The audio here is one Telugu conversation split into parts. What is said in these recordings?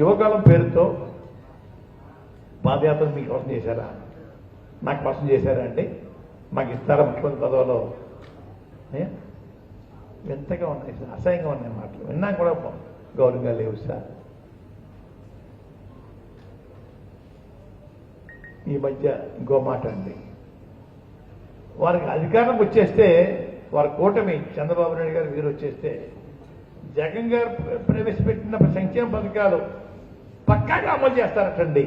యువకాలం పేరుతో పాదయాత్ర మీకోసం చేశారా? నాకు కోసం చేశారా అండి? మాకు ఇస్తారా ముఖ్యమంత్రి పదవిలో? ఎంతగా ఉన్నాయి, అసహ్యంగా ఉన్నాయి మాటలు. విన్నా కూడా గౌరవంగా లేవు సార్. ఈ మధ్య ఇంకో మాట అండి, వారికి అధికారం వచ్చేస్తే, వారి కూటమి చంద్రబాబు నాయుడు గారు వీరు వచ్చేస్తే జగన్ గారు ప్రవేశపెట్టిన సంక్షేమ పథకాలు పక్కాగా అమలు చేస్తారటండి.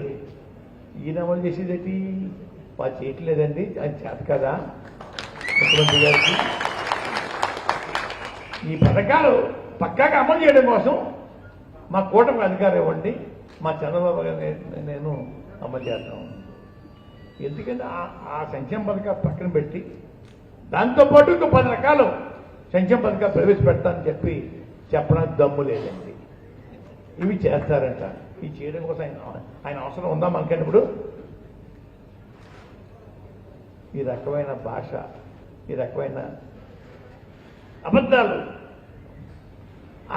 ఈయన అమలు చేసేదేంటి? వాళ్ళు చేయట్లేదండి, ఆయన చేత కదా ముఖ్యమంత్రి గారికి. ఈ పథకాలు పక్కాగా అమలు చేయడం కోసం మా కూటమి అధికారం ఇవ్వండి, మా చంద్రబాబు గారు నేను అమలు చేస్తాను. ఎందుకంటే ఆ సంక్షేమ పథకాలు పక్కన పెట్టి దాంతోపాటు ఇంకో 10 రకాలు సంక్షేమ పథకాలు ప్రవేశపెడతానని చెప్పడానికి దమ్ము లేదండి. ఇవి చేస్తారంట. ఇవి చేయడం కోసం ఆయన అవసరం ఉందా మనకంటే? ఇప్పుడు ఈ రకమైన భాష, ఈ రకమైన అబద్ధాలు,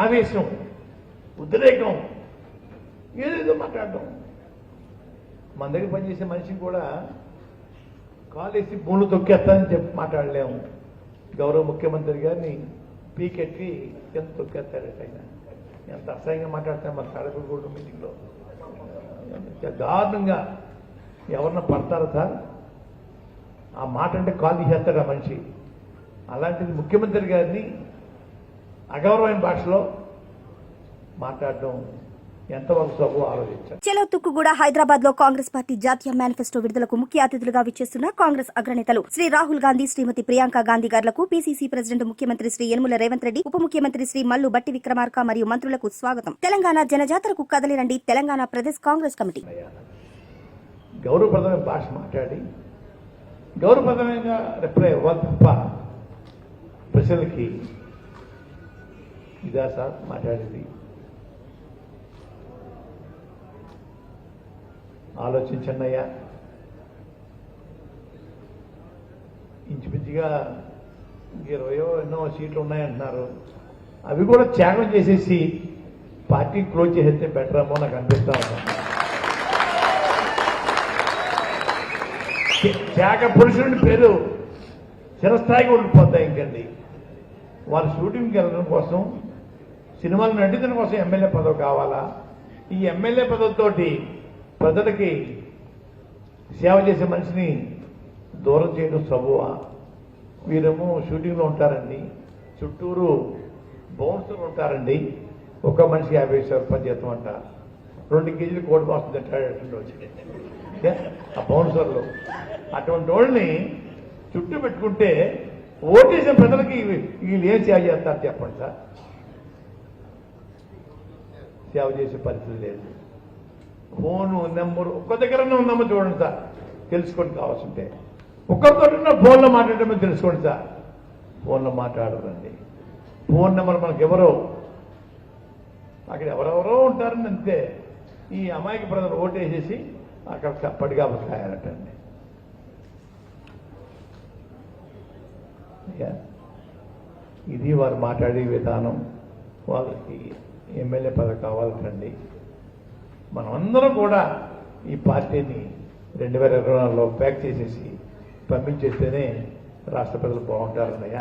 ఆవేశం, ఉద్రేకం, ఏదేదో మాట్లాడడం. మన దగ్గర పనిచేసే మనిషిని కూడా కాలేసి భూములు తొక్కేస్తానని చెప్పి మాట్లాడలేము. గౌరవ ముఖ్యమంత్రి గారిని పీకెట్టి ఎంత తొక్కేస్తారట ఆయన. ఎంత అసహ్యంగా మాట్లాడతారు మన తాడపల్లిగూడ మీటింగ్లో. దారుణంగా ఎవరన్నా పడతారా సార్? ఆ మాట అంటే కాల్ తీసేస్తాడు ఆ మనిషి. అలాంటిది ముఖ్యమంత్రి గారిని అగౌరవమైన భాషలో మాట్లాడడం ఎంతవరకు సబు ఆలోచించారు. చలో తుక్కుగూడ హైదరాబాద్ లో కాంగ్రెస్ పార్టీ జాతీయ మేనిఫెస్టో విడుదలకు ముఖ్య అతిథులుగా విచ్చేస్తున్న కాంగ్రెస్ అగ్రనేతలు శ్రీ రాహుల్ గాంధీ, శ్రీమతి ప్రియాంక గాంధీ గారులకు పీసీసీ ప్రెసిడెంట్ ముఖ్యమంత్రి శ్రీ యనమల రేవంత్ రెడ్డి, ఉప ముఖ్యమంత్రి శ్రీ మల్లు బట్టి విక్రమార్క మరియు మంత్రులకు స్వాగతం. తెలంగాణ జనజాతరకు కదలిరండి తెలంగాణ ప్రదేశ్ కాంగ్రెస్ కమిటీ. గౌరవప్రదమైన భాష మాట్లాడి గౌరవప్రదమైన రిప్లై ఇవ్వాలి తప్ప ప్రజలకి ఇదా సార్ మాట్లాడేది? ఆలోచించండి అయ్యా. ఇంచుమించుగా 20 ఎన్నో సీట్లు ఉన్నాయంటున్నారు. అవి కూడా త్యాగం చేసేసి పార్టీ క్లోజ్ చేసేస్తే బెటర్ ఏమో నాకు అనిపిస్తా ఉన్నాను. త్యాగ పురుషుడి పేరు చిరస్థాయిగా ఉండిపోతాయి. ఇంకండి వారు షూటింగ్కి వెళ్ళడం కోసం, సినిమాలు నటించడం కోసం ఎమ్మెల్యే పదవి కావాలా? ఈ ఎమ్మెల్యే పదవితోటి ప్రజలకి సేవ చేసే మనిషిని దూరం చేయడం సబువా? వీరేమో షూటింగ్లో ఉంటారండి, చుట్టూరు బౌన్సర్లు ఉంటారండి. ఒక్క మనిషి 50,000 రూపాయలు జీతం అంట. 2 కేజీలు కోడి మాసం తింటాడు వచ్చి ఆ బౌన్సర్లు. అటువంటి వాళ్ళని చుట్టూ పెట్టుకుంటే ఓటేసిన ప్రజలకి వీళ్ళు ఏం సేవ చేస్తారు చెప్పండి సార్? సేవ చేసే పరిస్థితి లేదు. ఫోను నెంబరు ఒక్క దగ్గరనే ఉందామో చూడండి సార్, తెలుసుకోండి. కావాల్సింటే ఒక్కరితో ఫోన్లో మాట్లాడమో తెలుసుకోండి సార్. ఫోన్లో మాట్లాడరండి. ఫోన్ నెంబర్ మనకు ఎవరో అక్కడ ఎవరెవరో ఉంటారని అంతే. ఈ అమాయక ప్రజలు ఓటేసేసి అక్కడ చప్పటిగా కాయాలటండి. ఇది వారు మాట్లాడే విధానం. వాళ్ళకి ఎమ్మెల్యే పదవి కావాలండి. మనమందరం కూడా ఈ పార్టీని 2024లో ప్యాక్ చేసేసి పంపించేస్తేనే రాష్ట్ర ప్రజలు బాగుంటారన్నయ్యా.